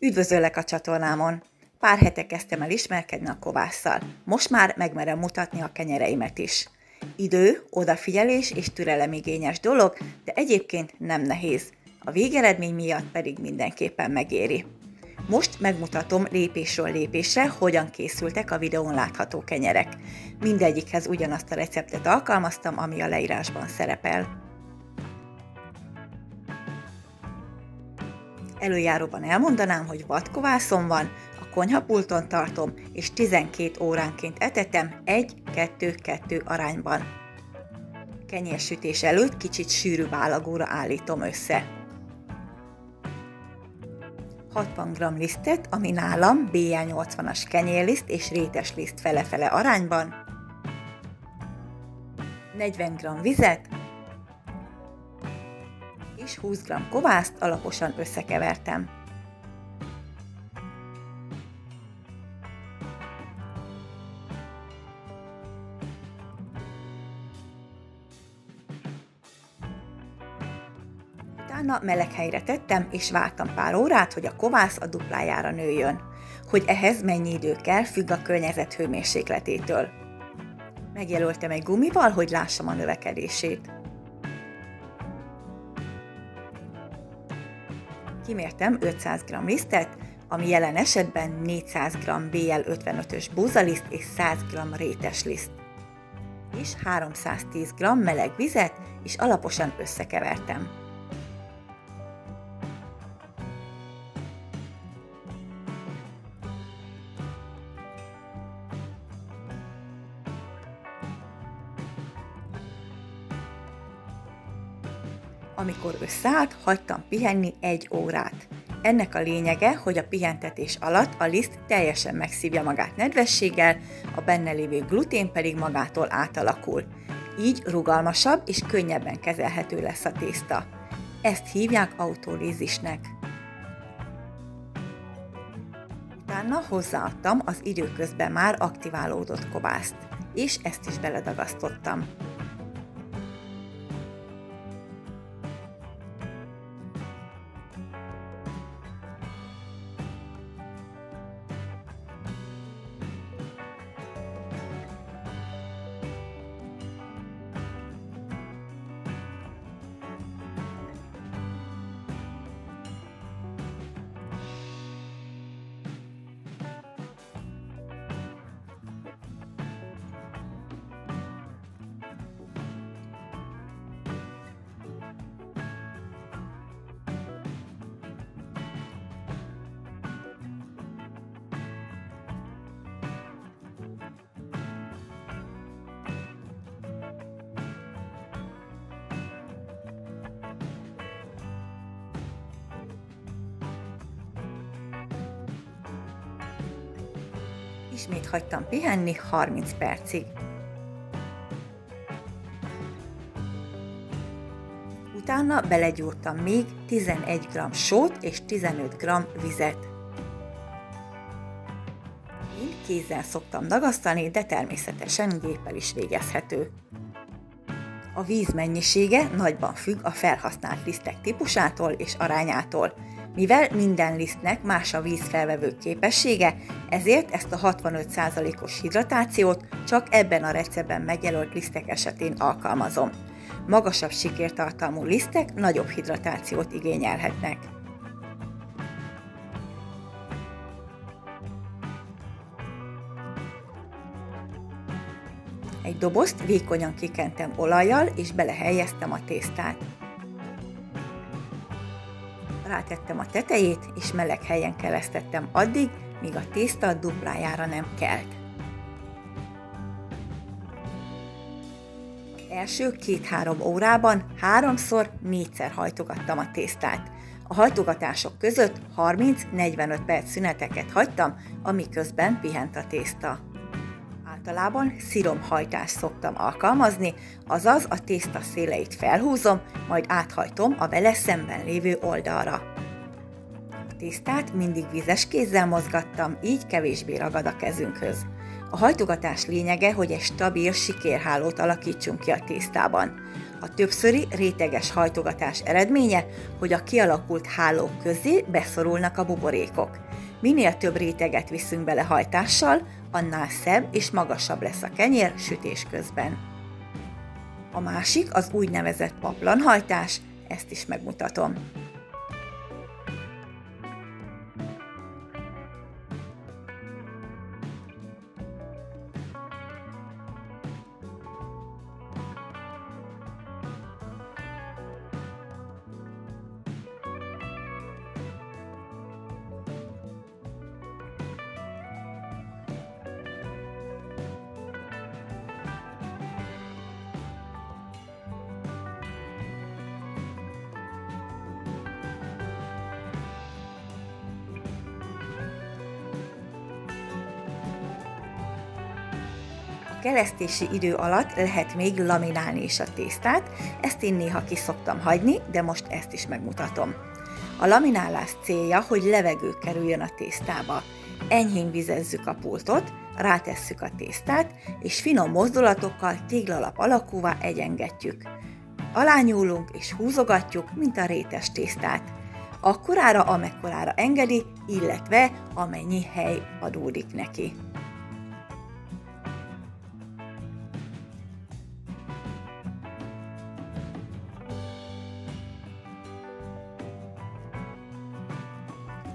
Üdvözöllek a csatornámon! Pár hete kezdtem el ismerkedni a kovásszal. Most már megmerem mutatni a kenyereimet is. Idő, odafigyelés és türelemigényes dolog, de egyébként nem nehéz. A végeredmény miatt pedig mindenképpen megéri. Most megmutatom lépésről lépésre, hogyan készültek a videón látható kenyerek. Mindegyikhez ugyanazt a receptet alkalmaztam, ami a leírásban szerepel. Előjáróban elmondanám, hogy vadkovászom van, a konyhapulton tartom, és 12 óránként etetem 1-2-2 arányban. Kenyérsütés előtt kicsit sűrűbb állagúra állítom össze. 60 g lisztet, ami nálam BL80-as kenyérliszt és rétesliszt fele-fele arányban, 40 g vizet, és 20 g kovászt alaposan összekevertem. Utána meleg helyre tettem, és vártam pár órát, hogy a kovász a duplájára nőjön. Hogy ehhez mennyi idő kell, függ a környezet hőmérsékletétől. Megjelöltem egy gumival, hogy lássam a növekedését. Kimértem 500 g lisztet, ami jelen esetben 400 g BL55-ös búzaliszt és 100 g rétesliszt, és 310 g meleg vizet, és alaposan összekevertem. Amikor összeállt, hagytam pihenni 1 órát. Ennek a lényege, hogy a pihentetés alatt a liszt teljesen megszívja magát nedvességgel, a benne lévő glutén pedig magától átalakul. Így rugalmasabb és könnyebben kezelhető lesz a tészta. Ezt hívják autolízisnek. Utána hozzáadtam az időközben már aktiválódott kovászt, és ezt is beledagasztottam. Ismét hagytam pihenni 30 percig. Utána belegyúrtam még 11 g sót és 15 g vizet. Én kézzel szoktam dagasztani, de természetesen géppel is végezhető. A víz mennyisége nagyban függ a felhasznált lisztek típusától és arányától. Mivel minden lisztnek más a vízfelvevő képessége, ezért ezt a 65%-os hidratációt csak ebben a receptben megjelölt lisztek esetén alkalmazom. Magasabb sikértartalmú lisztek nagyobb hidratációt igényelhetnek. Egy dobozt vékonyan kikentem olajjal, és belehelyeztem a tésztát. Rátettem a tetejét, és meleg helyen keresztettem addig, míg a tészta duplájára nem kelt. Az első 2-3 órában 3-4-szer hajtogattam a tésztát. A hajtogatások között 30-45 perc szüneteket hagytam, amiközben pihent a tészta. Általában sziromhajtást szoktam alkalmazni, azaz a tészta széleit felhúzom, majd áthajtom a vele szemben lévő oldalra. A tésztát mindig vízes kézzel mozgattam, így kevésbé ragad a kezünkhöz. A hajtogatás lényege, hogy egy stabil sikérhálót alakítsunk ki a tésztában. A többszöri réteges hajtogatás eredménye, hogy a kialakult hálók közé beszorulnak a buborékok. Minél több réteget viszünk bele hajtással, annál szebb és magasabb lesz a kenyér sütés közben. A másik az úgynevezett paplanhajtás, ezt is megmutatom. A keresztési idő alatt lehet még laminálni is a tésztát, ezt én néha ki szoktam hagyni, de most ezt is megmutatom. A laminálás célja, hogy levegő kerüljön a tésztába. Enyhén vizezzük a pultot, rátesszük a tésztát, és finom mozdulatokkal téglalap alakúvá egyengetjük. Alányúlunk és húzogatjuk, mint a rétes tésztát. Akkorára, amekkorára engedi, illetve amennyi hely adódik neki.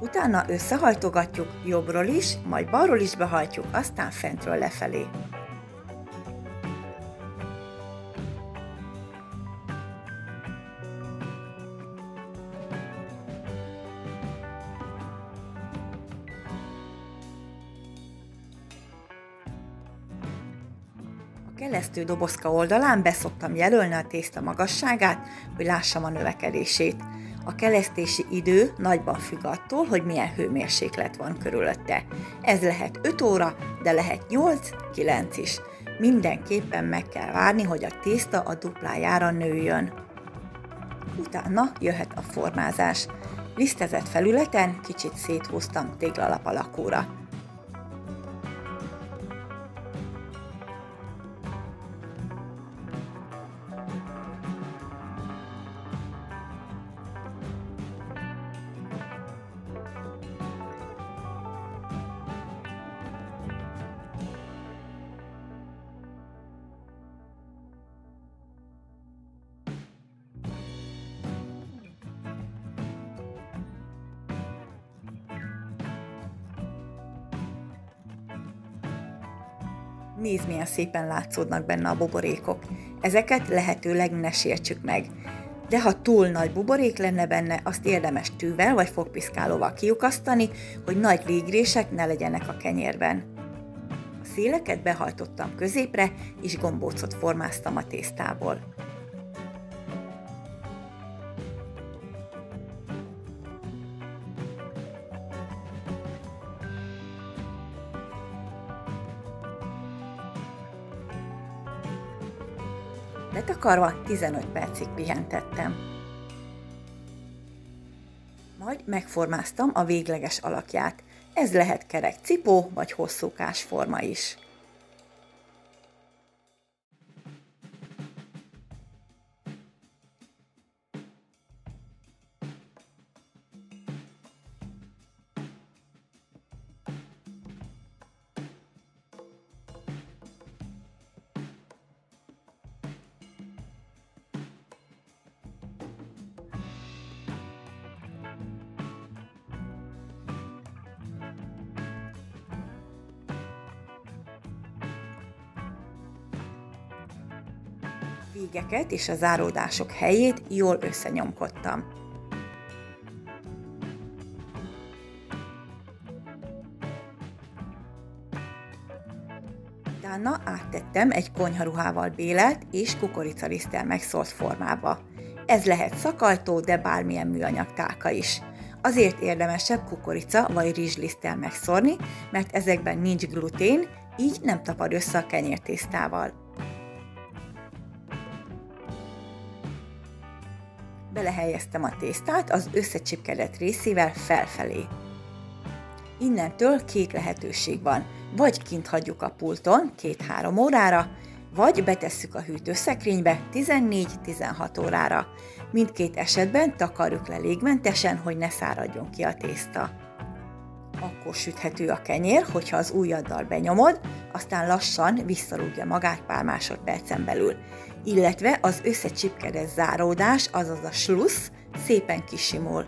Utána összehajtogatjuk jobbról is, majd balról is behajtjuk, aztán fentről lefelé. A kelesztő dobozka oldalán beszoktam jelölni a tészta magasságát, hogy lássam a növekedését. A kelesztési idő nagyban függ attól, hogy milyen hőmérséklet van körülötte. Ez lehet 5 óra, de lehet 8-9 is. Mindenképpen meg kell várni, hogy a tészta a duplájára nőjön. Utána jöhet a formázás. Lisztezett felületen kicsit széthúztam téglalap alakúra. Nézd, milyen szépen látszódnak benne a buborékok. Ezeket lehetőleg ne sértsük meg. De ha túl nagy buborék lenne benne, azt érdemes tűvel vagy fogpiszkálóval kiukasztani, hogy nagy légrések ne legyenek a kenyérben. A széleket behajtottam középre, és gombócot formáztam a tésztából. Letakarva 15 percig pihentettem. Majd megformáztam a végleges alakját. Ez lehet kerek cipó vagy hosszúkás forma is. Végeket és a záródások helyét jól összenyomkodtam. Utána áttettem egy konyharuhával bélelt és kukoricaliszttel megszórt formába. Ez lehet szakajtó, de bármilyen műanyag tálka is. Azért érdemesebb kukorica vagy rizsliszttel megszórni, mert ezekben nincs glutén, így nem tapad össze a kenyértésztával. Belehelyeztem a tésztát az összecsipkedett részével felfelé. Innentől két lehetőség van, vagy kint hagyjuk a pulton 2-3 órára, vagy betesszük a hűtőszekrénybe 14-16 órára. Mindkét esetben takarjuk le légmentesen, hogy ne száradjon ki a tészta. Akkor süthető a kenyér, hogyha az ujjaddal benyomod, aztán lassan visszarúgja magát pár másodpercen belül, illetve az összecsipkedett záródás, azaz a slusz szépen kisimul.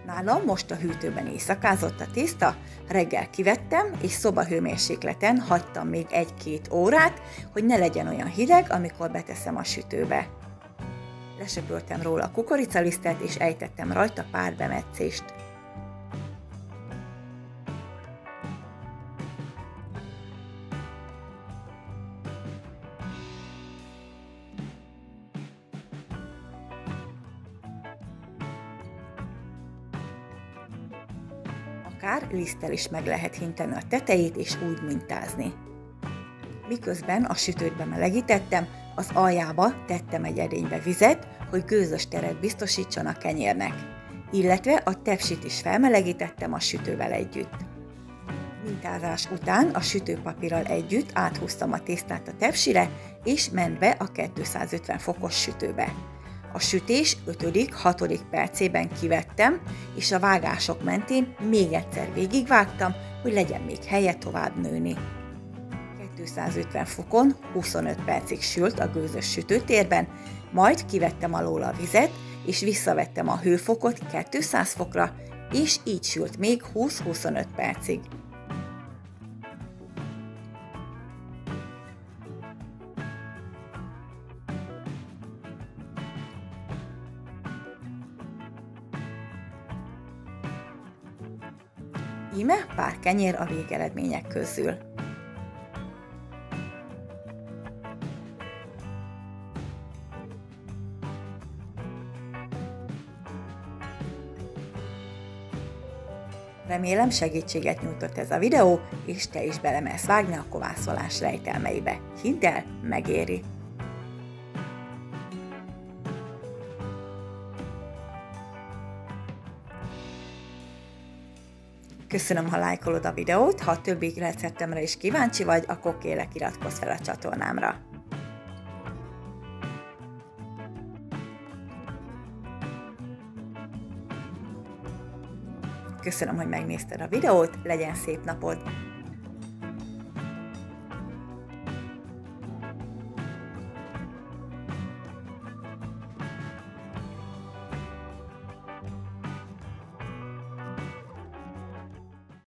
Nálam most a hűtőben éjszakázott a tészta, reggel kivettem, és szobahőmérsékleten hagytam még 1-2 órát, hogy ne legyen olyan hideg, amikor beteszem a sütőbe. Lesöpöltem róla a kukoricalisztet, és ejtettem rajta pár bemetszést. Akár liszttel is meg lehet hinteni a tetejét és úgy mintázni. Miközben a sütőt bemelegítettem, az aljába tettem egy edénybe vizet, hogy gőzös teret biztosítson a kenyérnek, illetve a tepsit is felmelegítettem a sütővel együtt. Mintázás után a sütőpapírral együtt áthúztam a tésztát a tepsire, és ment be a 250 fokos sütőbe. A sütés 5.-6. percében kivettem, és a vágások mentén még egyszer végigvágtam, hogy legyen még helye tovább nőni. 250 fokon 25 percig sült a gőzös sütőtérben, majd kivettem alól a vizet, és visszavettem a hőfokot 200 fokra, és így sült még 20-25 percig. Íme pár kenyér a végeredmények közül. Remélem segítséget nyújtott ez a videó, és te is belemersz vágni a kovászolás rejtelmeibe. Hidd el, megéri! Köszönöm, ha lájkolod a videót, ha a többi receptemre is kíváncsi vagy, akkor kérlek, iratkozz fel a csatornámra. Köszönöm, hogy megnézted a videót, legyen szép napod!